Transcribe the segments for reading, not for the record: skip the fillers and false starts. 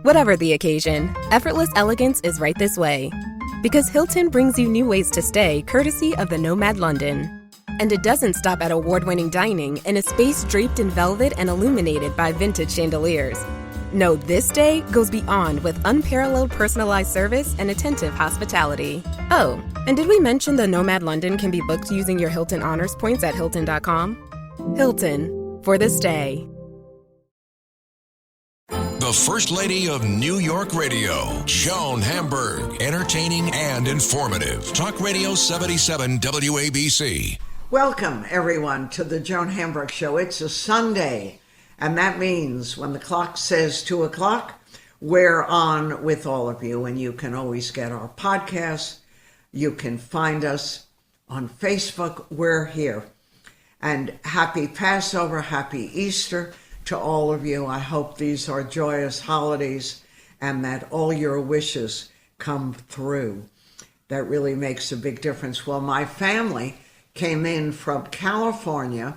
Whatever the occasion, effortless elegance is right this way. Because Hilton brings you new ways to stay courtesy of the Nomad London. And it doesn't stop at award-winning dining in a space draped in velvet and illuminated by vintage chandeliers. No, this day goes beyond with unparalleled personalized service and attentive hospitality. Oh, and did we mention the Nomad London can be booked using your Hilton Honors points at Hilton.com? Hilton, for the stay. The First Lady of New York Radio, Joan Hamburg, entertaining and informative. Talk Radio 77 WABC. Welcome, everyone, to the Joan Hamburg Show. It's a Sunday, and that means when the clock says 2 o'clock, we're on with all of you, and you can always get our podcasts. You can find us on Facebook. We're here. And happy Passover, happy Easter to all of you. I hope these are joyous holidays and that all your wishes come through. That really makes a big difference. Well, my family came in from California,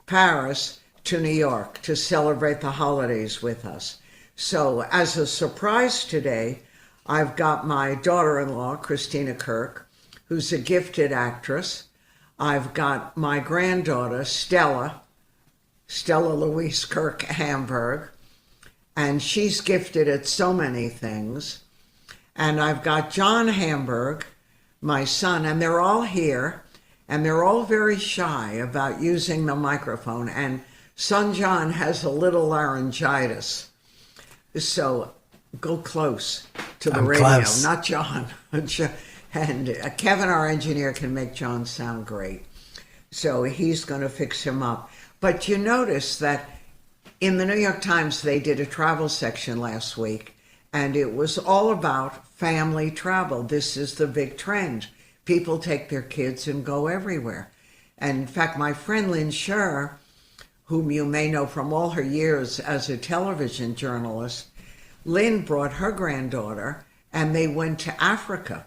Paris, to New York to celebrate the holidays with us. So as a surprise today, I've got my daughter-in-law, Christina Kirk, who's a gifted actress. I've got my granddaughter, Stella Louise Kirk Hamburg, and she's gifted at so many things. And I've got John Hamburg, my son, and they're all here, and they're all very shy about using the microphone, and son John has a little laryngitis, so go close to the radio. Close. Not John. And Kevin, our engineer, can make John sound great, so he's going to fix him up. But you notice that in the New York Times, they did a travel section last week, and it was all about family travel. This is the big trend. People take their kids and go everywhere. And in fact, my friend Lynn Scher, whom you may know from all her years as a television journalist, Lynn brought her granddaughter, and they went to Africa,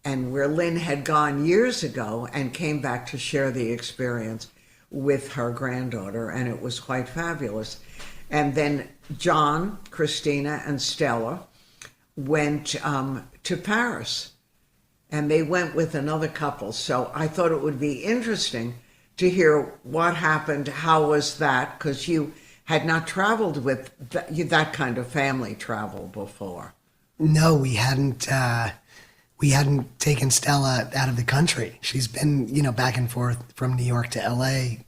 and where Lynn had gone years ago and came back to share the experience with her granddaughter, and it was quite fabulous. And then John, Christina, and Stella went to Paris, and they went with another couple. So I thought it would be interesting to hear what happened. How was that? Because you had not traveled with that kind of family travel before. No, we hadn't. We hadn't taken Stella out of the country. She's been, back and forth from New York to LA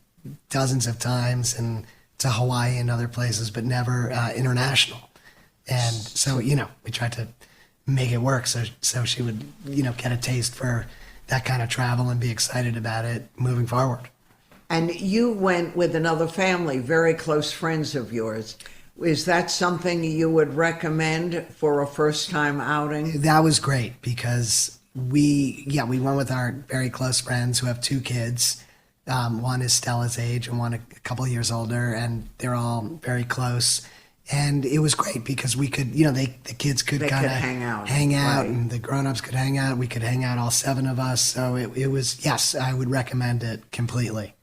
dozens of times, and to Hawaii and other places, but never international. And so, we tried to make it work so she would, get a taste for that kind of travel and be excited about it moving forward. And you went with another family, very close friends of yours. Is that something you would recommend for a first-time outing? That was great because we went with our very close friends who have 2 kids. One is Stella's age and one a couple of years older, and they're all very close. And it was great because we could, the kids could kind of hang out, right. And the grown-ups could hang out. We could hang out, all 7 of us. So it was, yes, I would recommend it completely.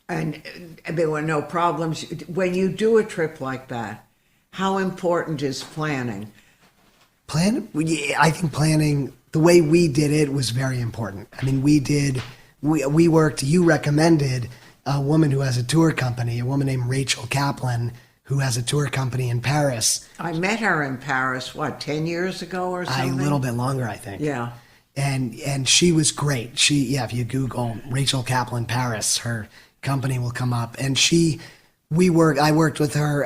And there were no problems. When you do a trip like that, how important is planning? I think planning, the way we did it was very important. I mean, we worked, you recommended a woman who has a tour company, a woman named Rachel Kaplan, who has a tour company in Paris. I met her in Paris, 10 years ago or something? A little bit longer, I think. Yeah. And she was great. If you Google Rachel Kaplan Paris, her company will come up. And I worked with her,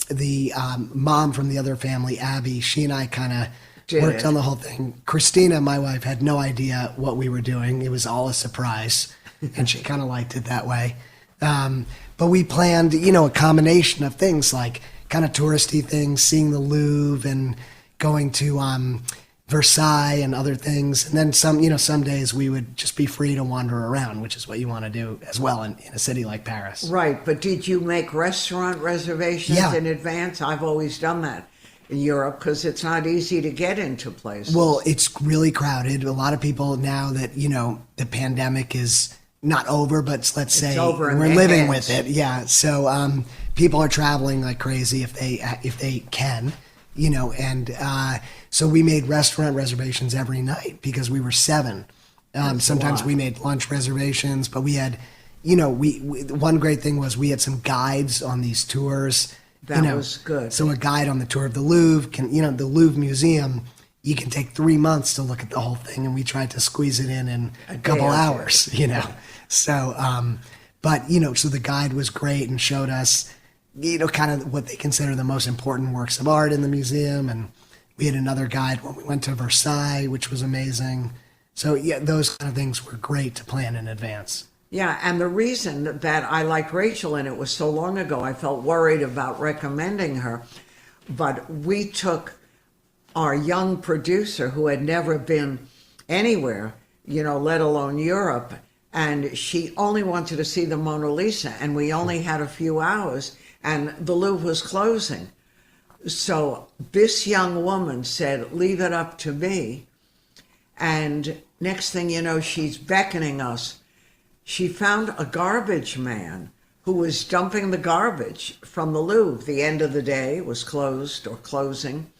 the mom from the other family, Abby. She and I kind of worked on the whole thing. Christina, my wife, had no idea what we were doing. It was all a surprise, and she kind of liked it that way. But we planned, a combination of things like kind of touristy things, seeing the Louvre and going to Versailles and other things. And then some days we would just be free to wander around, which is what you want to do as well in a city like Paris. Right. But did you make restaurant reservations in advance? I've always done that in Europe because it's not easy to get into places. Well, it's really crowded. A lot of people now that, the pandemic is not over, but let's say we're living with it. Yeah. So people are traveling like crazy if they can. and so we made restaurant reservations every night because we were 7. Sometimes we made lunch reservations, but we had, we one great thing was we had some guides on these tours. That was good. So a guide on the tour of the Louvre the Louvre Museum, you can take 3 months to look at the whole thing, and we tried to squeeze it in a couple hours, So, so the guide was great and showed us, kind of what they consider the most important works of art in the museum. And we had another guide when we went to Versailles, which was amazing. So, yeah, those kind of things were great to plan in advance. Yeah, and the reason that I liked Rachel, and it was so long ago, I felt worried about recommending her, but we took our young producer who had never been anywhere, let alone Europe, and she only wanted to see the Mona Lisa, and we only had a few hours, and the Louvre was closing. So this young woman said, leave it up to me. And next thing you know, she's beckoning us. She found a garbage man who was dumping the garbage from the Louvre. The end of the day was closed or closing.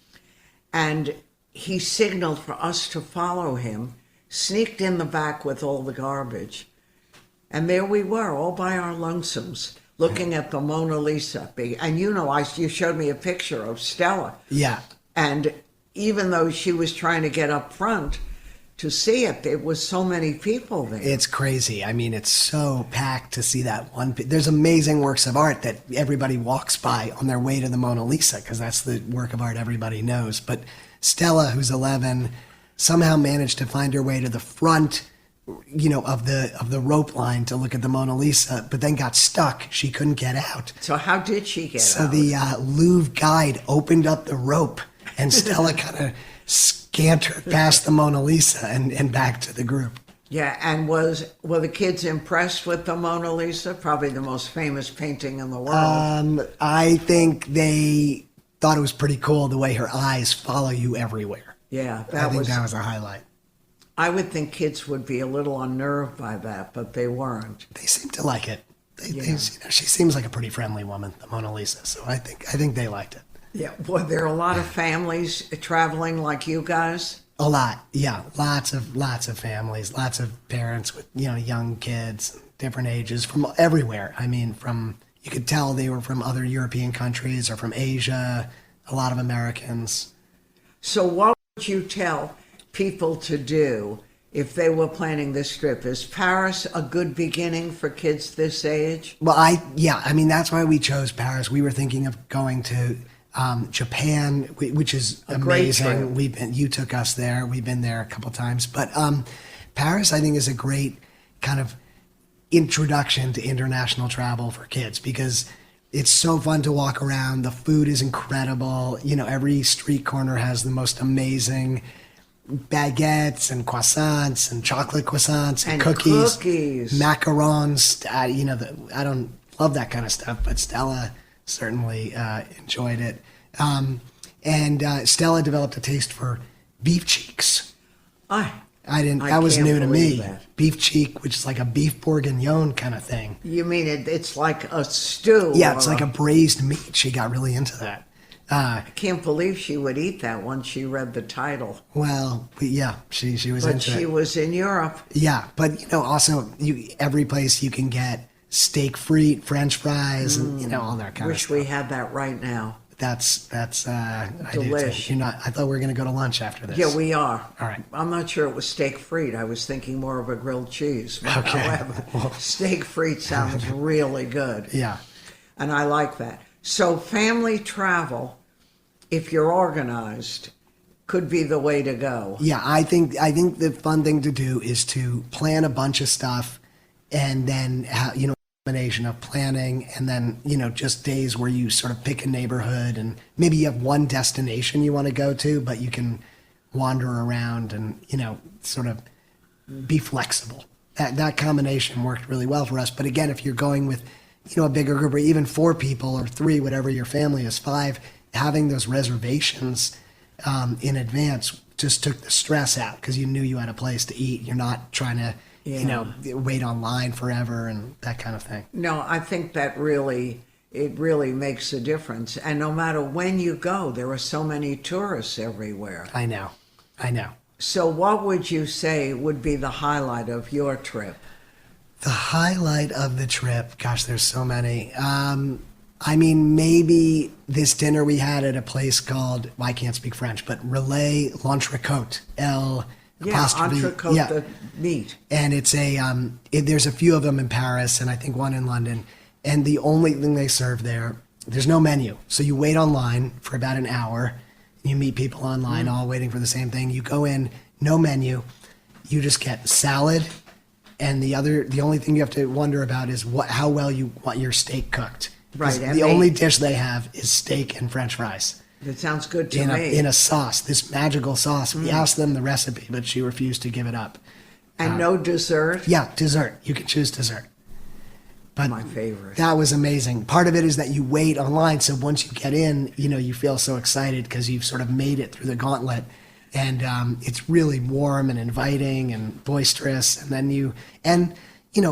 And he signaled for us to follow him, sneaked in the back with all the garbage. And there we were, all by our lonesomes, looking at the Mona Lisa. And you showed me a picture of Stella. Yeah. And even though she was trying to get up front to see it, there was so many people there. It's crazy. I mean, it's so packed to see that one. There's amazing works of art that everybody walks by on their way to the Mona Lisa, because that's the work of art everybody knows. But Stella, who's 11, somehow managed to find her way to the front, of the rope line to look at the Mona Lisa, but then got stuck. She couldn't get out. So how did she get out? So the Louvre guide opened up the rope, and Stella kind of scantered past the Mona Lisa and back to the group. Yeah, and were the kids impressed with the Mona Lisa? Probably the most famous painting in the world. I think they thought it was pretty cool the way her eyes follow you everywhere. Yeah, that was a highlight. I would think kids would be a little unnerved by that, but they weren't. They seem to like it. She seems like a pretty friendly woman, the Mona Lisa. So I think they liked it. Yeah, boy, there are a lot of families traveling like you guys. A lot, yeah. Lots of families, lots of parents with young kids, different ages from everywhere. I mean, you could tell they were from other European countries or from Asia. A lot of Americans. So, what would you tell people to do if they were planning this trip? Is Paris a good beginning for kids this age? Well, that's why we chose Paris. We were thinking of going to Japan, which is amazing. You took us there. We've been there a couple times, but Paris, I think, is a great kind of introduction to international travel for kids because it's so fun to walk around. The food is incredible. Every street corner has the most amazing baguettes and croissants and chocolate croissants and cookies, macarons. I don't love that kind of stuff, but Stella certainly enjoyed it. And Stella developed a taste for beef cheeks. That was new to me. Beef cheek, which is like a beef bourguignon kind of thing. You mean it's like a stew? Yeah, it's like a braised meat. She got really into that. I can't believe she would eat that once she read the title. Well, yeah, she was into it. But she was in Europe. Yeah, but also every place you can get steak frite, French fries, and all that kind of stuff. Wish we had that right now. That's delish. I thought we were going to go to lunch after this. Yeah, we are. All right. I'm not sure it was steak frite. I was thinking more of a grilled cheese. Okay. However, steak frite sounds really good. Yeah. And I like that. So family travel, if you're organized, could be the way to go. Yeah, I think the fun thing to do is to plan a bunch of stuff and then combination of planning and then just days where you sort of pick a neighborhood and maybe you have one destination you want to go to, but you can wander around and sort of be flexible. That combination worked really well for us. But again, if you're going with a bigger group or even 4 people or 3, whatever your family is, 5, having those reservations in advance just took the stress out because you knew you had a place to eat. You're not trying to wait online forever and that kind of thing. No, I think that really it really makes a difference. And no matter when you go, there are so many tourists everywhere. I know. So what would you say would be the highlight of your trip? The highlight of the trip, gosh, there's so many. I mean, maybe this dinner we had at a place called, well, I can't speak French, but Relais l'Entrecôte, Entrecôte, the meat. And it's there's a few of them in Paris and I think one in London. And the only thing they serve there's no menu. So you wait online for about an hour. You meet people online all waiting for the same thing. You go in, no menu. You just get salad. And the only thing you have to wonder about is how well you want your steak cooked. Right. The only dish they have is steak and French fries. That sounds good to me. In a sauce, this magical sauce. We asked them the recipe, but she refused to give it up. And no dessert? Yeah, dessert. You can choose dessert. But my favorite. That was amazing. Part of it is that you wait online, so once you get in, you feel so excited because you've sort of made it through the gauntlet. And it's really warm and inviting and boisterous. And then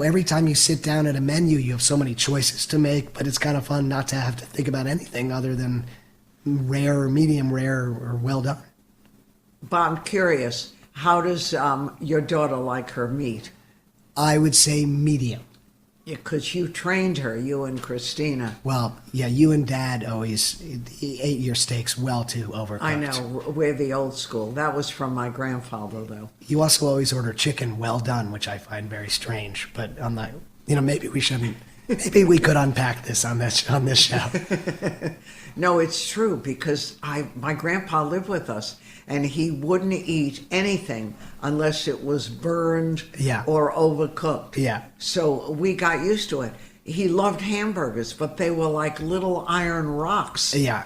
every time you sit down at a menu, you have so many choices to make, but it's kind of fun not to have to think about anything other than rare or medium rare or well done. But I'm curious, how does your daughter like her meat? I would say medium. Yeah, because you trained her, you and Christina. Well, yeah, you and Dad always ate your steaks well too overcooked. I know, we're the old school. That was from my grandfather, though. You also always order chicken well done, which I find very strange. But I'm not, maybe we shouldn't. Maybe we could unpack this on this show. No, it's true, because my grandpa lived with us, and he wouldn't eat anything unless it was burned or overcooked. Yeah. So we got used to it. He loved hamburgers, but they were like little iron rocks. Yeah.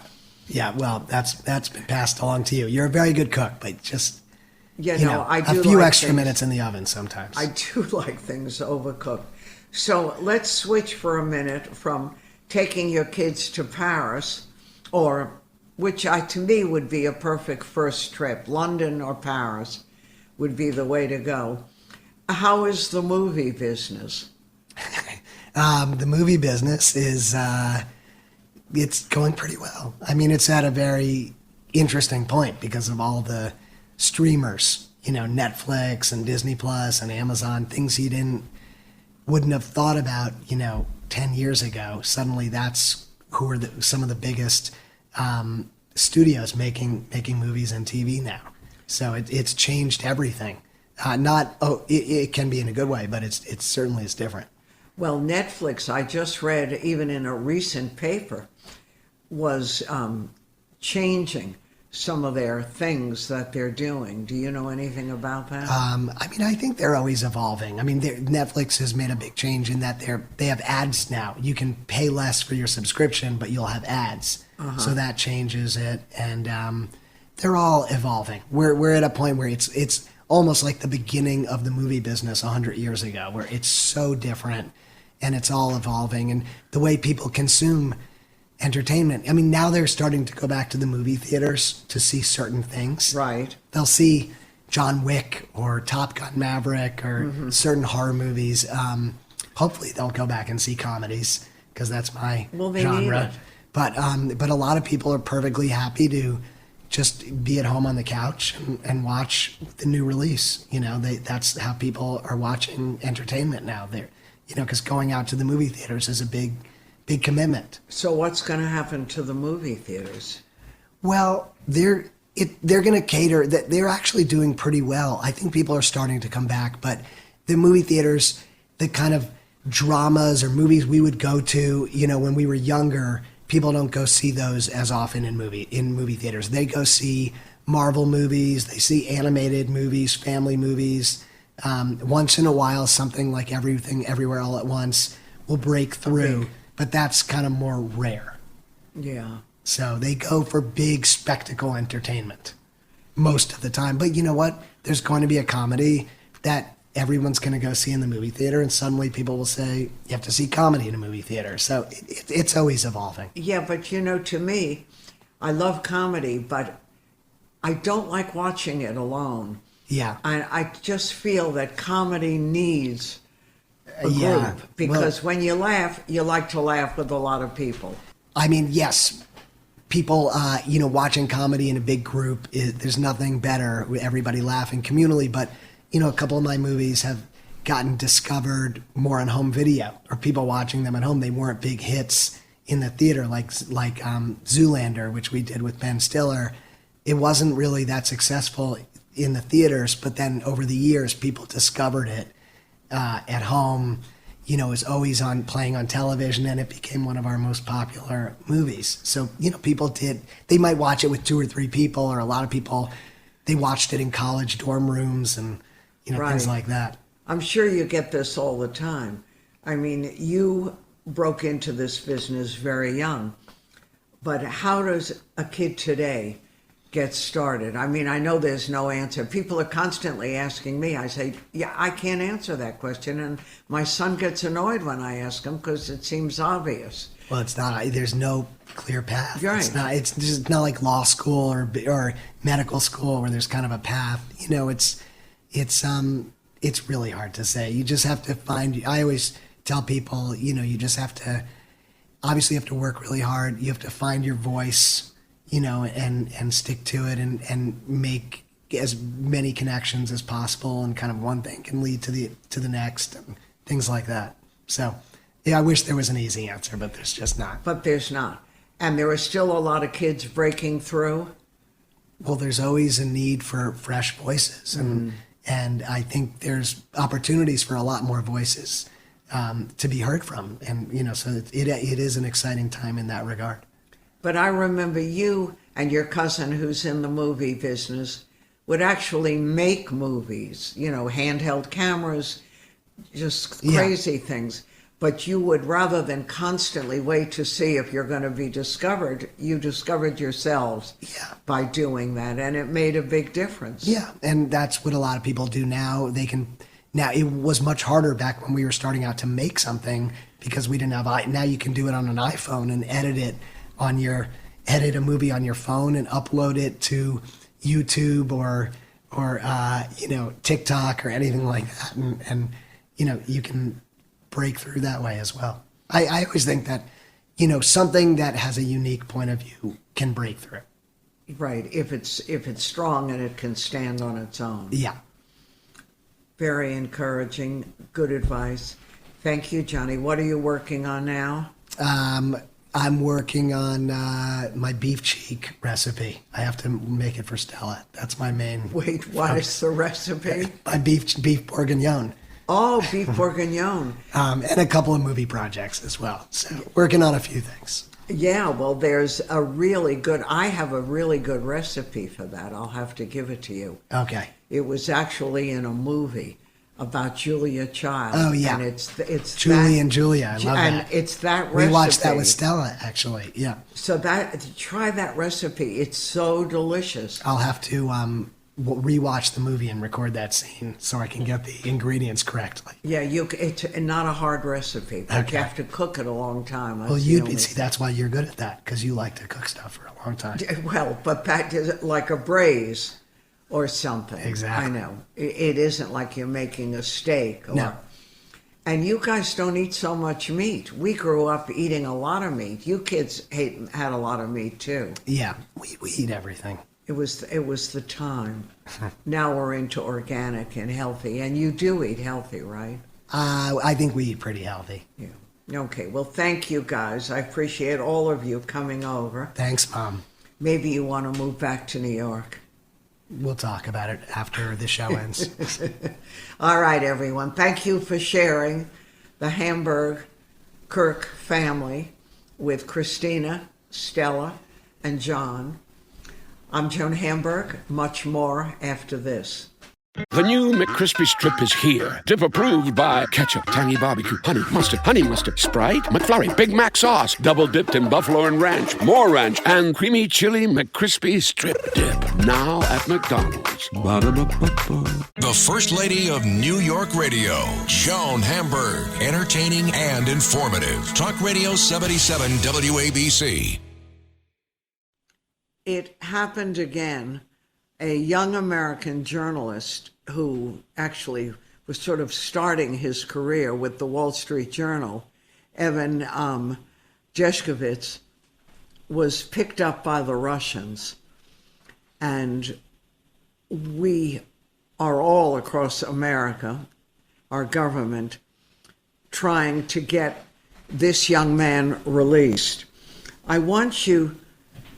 Yeah, well, that's been passed along to you. You're a very good cook, but just, I do a few like extra things, minutes in the oven sometimes. I do like things overcooked. So let's switch for a minute from taking your kids to Paris, which to me would be a perfect first trip. London or Paris would be the way to go. How is the movie business? The movie business is, it's going pretty well. I mean, it's at a very interesting point because of all the streamers, Netflix and Disney Plus and Amazon, things you wouldn't have thought about, 10 years ago. Suddenly that's who are some of the biggest studios making movies and TV now. So it's changed everything. It can be in a good way, but it certainly is different. Well, Netflix, I just read, even in a recent paper, was changing some of their things that they're doing. Do you know anything about that? I think they're always evolving. I mean, Netflix has made a big change in that they have ads now. You can pay less for your subscription, but you'll have ads. So that changes it, and they're all evolving. We're at a point where it's almost like the beginning of the movie business 100 years ago, where it's so different, and it's all evolving, and the way people consume entertainment. I mean, now they're starting to go back to the movie theaters to see certain things. Right. They'll see John Wick or Top Gun Maverick or certain horror movies. Hopefully they'll go back and see comedies because that's my genre. But a lot of people are perfectly happy to just be at home on the couch and watch the new release. That's how people are watching entertainment now. Because going out to the movie theaters is a big commitment. So what's going to happen to the movie theaters? Well, they're going to cater. They're actually doing pretty well. I think people are starting to come back, but the movie theaters, the kind of dramas or movies we would go to, when we were younger, people don't go see those as often in movie theaters. They go see Marvel movies, they see animated movies, family movies. Once in a while, something like Everything Everywhere All at Once will break through. Okay. But that's kind of more rare. Yeah. So they go for big spectacle entertainment most of the time. But you know what? There's going to be a comedy that everyone's going to go see in the movie theater, and suddenly people will say, you have to see comedy in a movie theater. So it's always evolving. Yeah, but to me, I love comedy, but I don't like watching it alone. Yeah. I just feel that comedy needs a Yeah. group, because when you laugh, you like to laugh with a lot of people. I mean, yes, people, watching comedy in a big group, there's nothing better with everybody laughing communally. But, a couple of my movies have gotten discovered more on home video, or people watching them at home. They weren't big hits in the theater, like Zoolander, which we did with Ben Stiller. It wasn't really that successful in the theaters, but then over the years, people discovered it at home. It was always playing on television, and it became one of our most popular movies. So, people they might watch it with 2 or 3 people, or a lot of people, they watched it in college dorm rooms and, Right. things like that. I'm sure you get this all the time. I mean, you broke into this business very young, but how does a kid today get started? I mean, I know there's no answer. People are constantly asking me. I say, yeah, I can't answer that question. And my son gets annoyed when I ask him because it seems obvious. Well, it's not. There's no clear path. Right. It's just not like law school or medical school where there's kind of a path. It's really hard to say. You just have to find. I always tell people, you just have to. Obviously, you have to work really hard. You have to find your voice, and stick to it, and make as many connections as possible. And kind of one thing can lead to the next, and things like that. So, yeah, I wish there was an easy answer, but there's just not. But there's not. And there are still a lot of kids breaking through. Well, there's always a need for fresh voices, and I think there's opportunities for a lot more voices to be heard from, and so it is an exciting time in that regard. But I remember you and your cousin, who's in the movie business, would actually make movies. Handheld cameras, just crazy things. But you would, rather than constantly wait to see if you're going to be discovered, you discovered yourselves by doing that, and it made a big difference. Yeah, and that's what a lot of people do now. Now, it was much harder back when we were starting out to make something because we didn't have. Now you can do it on an iPhone and edit a movie on your phone and upload it to YouTube or TikTok or anything like that, and you can break through that way as well. I always think that, something that has a unique point of view can break through. Right, if it's strong and it can stand on its own. Yeah. Very encouraging, good advice. Thank you, Johnny. What are you working on now? I'm working on my beef cheek recipe. I have to make it for Stella. That's my main. Wait, what is the recipe? My beef bourguignon. Oh, beef bourguignon. And a couple of movie projects as well. So working on a few things. Yeah, well, I have a really good recipe for that. I'll have to give it to you. Okay. It was actually in a movie about Julia Child. Oh, yeah. And it's Julie and Julia. I love and that. it's that recipe. We watched that with Stella, actually. Yeah. So try that recipe. It's so delicious. I'll have to rewatch the movie and record that scene so I can get the ingredients correctly. Yeah, it's not a hard recipe, but Okay. you have to cook it a long time. Well, that's why you're good at that, because you like to cook stuff for a long time. Well, but that is like a braise or something. Exactly. I know. It isn't like you're making a steak. No. And you guys don't eat so much meat. We grew up eating a lot of meat. You kids had a lot of meat too. Yeah, we eat everything. It was the time. Now we're into organic and healthy, and you do eat healthy, right? I think we eat pretty healthy. Yeah. Okay. Well, thank you guys. I appreciate all of you coming over. Thanks, Mom. Maybe you want to move back to New York. We'll talk about it after the show ends. All right, everyone. Thank you for sharing the Hamburg Kirk family with Christina, Stella, and John. I'm Joan Hamburg. Much more after this. The new McCrispy Strip is here. Dip approved by ketchup, tangy barbecue, honey mustard, Sprite, McFlurry, Big Mac sauce, double dipped in buffalo and ranch, more ranch, and creamy chili McCrispy Strip Dip. Now at McDonald's. Ba-da-ba-ba-ba. The First Lady of New York Radio, Joan Hamburg. Entertaining and informative. Talk Radio 77 WABC. It happened again. A young American journalist who actually was sort of starting his career with the Wall Street Journal, Evan Jeshkovich, was picked up by the Russians. And we are all across America, our government, trying to get this young man released. I want you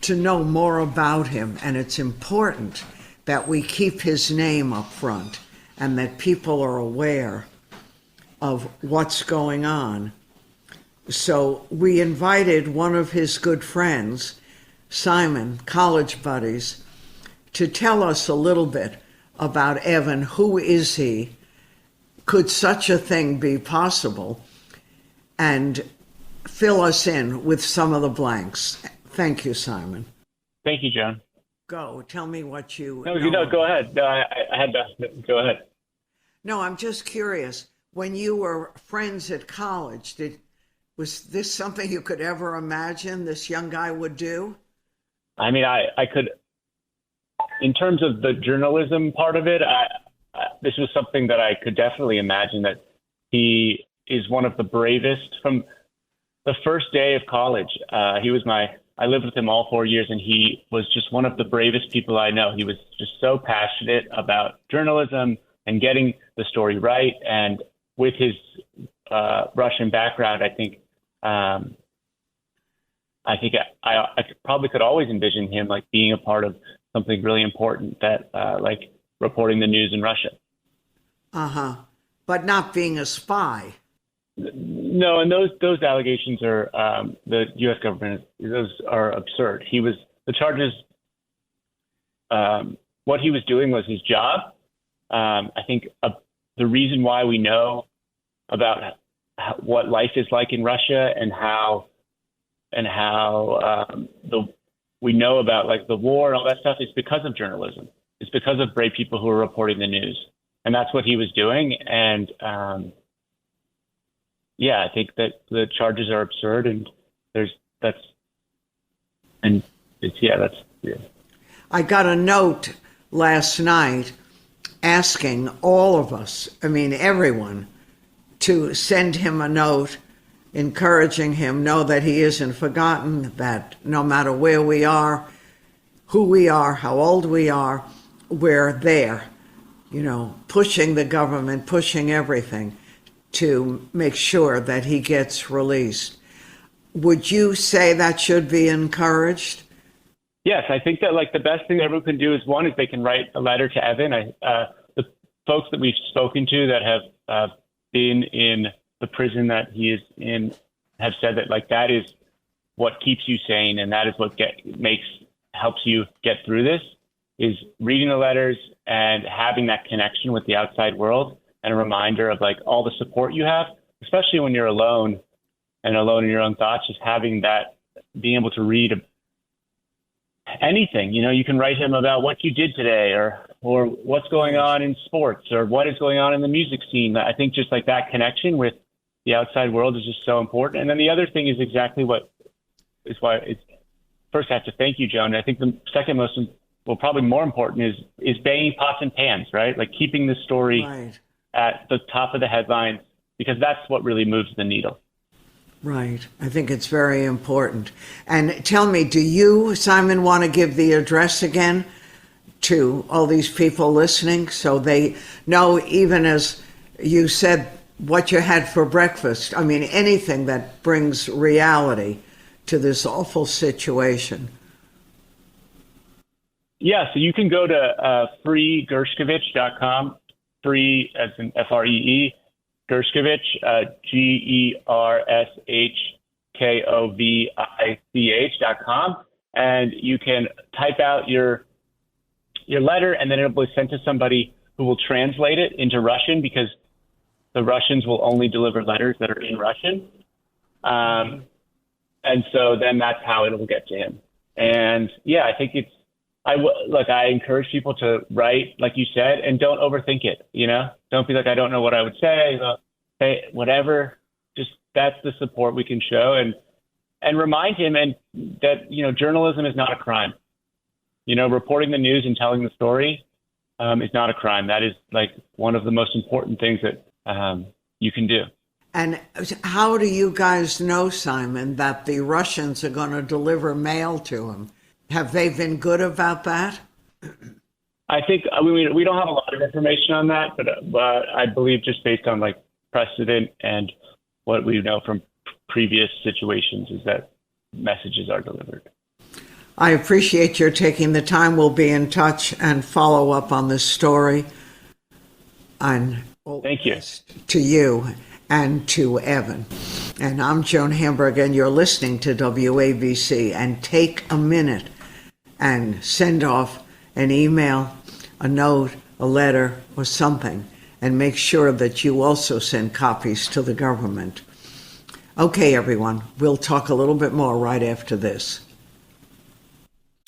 to know more about him, and it's important that we keep his name up front and that people are aware of what's going on. So we invited one of his good friends, Simon, college buddies, to tell us a little bit about Evan. Who is he? Could such a thing be possible? And fill us in with some of the blanks. Thank you, Simon. Thank you, Joan. Go. Tell me what you No, go ahead. No, I had to go ahead. No, I'm just curious. When you were friends at college, was this something you could ever imagine this young guy would do? I mean, I could, in terms of the journalism part of it, this was something that I could definitely imagine, that he is one of the bravest. From the first day of college, I lived with him all 4 years, and he was just one of the bravest people I know. He was just so passionate about journalism and getting the story right. And with his Russian background, I think I probably could always envision him like being a part of something really important, that like reporting the news in Russia. But not being a spy. No, and those allegations are the U.S. government. Those are absurd. The charges. What he was doing was his job. I think the reason why we know about what life is like in Russia and how we know about like the war and all that stuff is because of journalism. It's because of brave people who are reporting the news, and that's what he was doing. And I think that the charges are absurd, and I got a note last night asking all of us, I mean everyone, to send him a note encouraging him, know that he isn't forgotten, that no matter where we are, who we are, how old we are, we're there, pushing the government, pushing everything to make sure that he gets released. Would you say that should be encouraged? Yes, I think that like the best thing everyone can do is they can write a letter to Evan. The folks that we've spoken to that have been in the prison that he is in have said that like that is what keeps you sane, and that is what helps you get through this, is reading the letters and having that connection with the outside world, and a reminder of like all the support you have, especially when you're alone and alone in your own thoughts. Just having that, being able to read anything, you can write him about what you did today, or what's going on in sports, or what is going on in the music scene. I think just like that connection with the outside world is just so important. And then the other thing is exactly what is why it's first I have to thank you, Joan. I think the second most, probably more important is banging pots and pans, right? Like keeping the story at the top of the headlines, because that's what really moves the needle. Right. I think it's very important. And tell me, do you, Simon, want to give the address again to all these people listening so they know, even as you said, what you had for breakfast? I mean, anything that brings reality to this awful situation. Yeah, so you can go to freegershkovich.com, free as in F-R-E-E, Gershkovich, GERSHKOVICH.com, and you can type out your letter, and then it'll be sent to somebody who will translate it into Russian, because the Russians will only deliver letters that are in Russian. And so then that's how it'll get to him. And yeah, I think I encourage people to write, like you said, and don't overthink it. Don't be like, I don't know what I would say. Say whatever. Just that's the support we can show, and remind him that journalism is not a crime. Reporting the news and telling the story is not a crime. That is like one of the most important things that you can do. And how do you guys know, Simon, that the Russians are going to deliver mail to him? Have they been good about that? I think we don't have a lot of information on that, but I believe just based on like precedent and what we know from previous situations is that messages are delivered. I appreciate your taking the time. We'll be in touch and follow up on this story. And thank you to you and to Evan. And I'm Joan Hamburg, and you're listening to WABC. And take a minute and send off an email, a note, a letter, or something, and make sure that you also send copies to the government. Okay, everyone, we'll talk a little bit more right after this.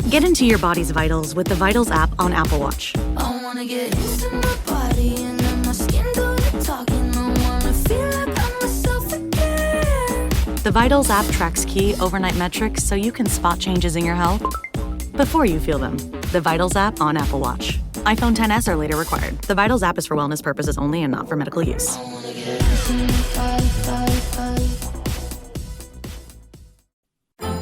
Get into your body's vitals with the Vitals app on Apple Watch. I wanna get into my body and let my skin do the talking. I wanna feel like I'm myself again. The Vitals app tracks key overnight metrics so you can spot changes in your health before you feel them. The Vitals app on Apple Watch. iPhone XS or later required. The Vitals app is for wellness purposes only and not for medical use. I wanna get into my body.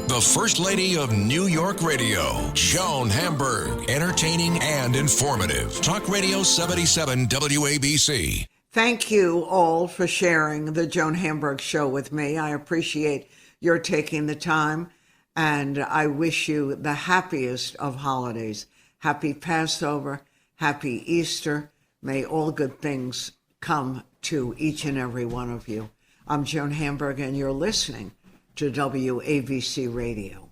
The First Lady of New York Radio, Joan Hamburg, entertaining and informative. Talk Radio 77 WABC. Thank you all for sharing the Joan Hamburg Show with me. I appreciate your taking the time, and I wish you the happiest of holidays. Happy Passover, happy Easter. May all good things come to each and every one of you. I'm Joan Hamburg, and you're listening to WABC Radio.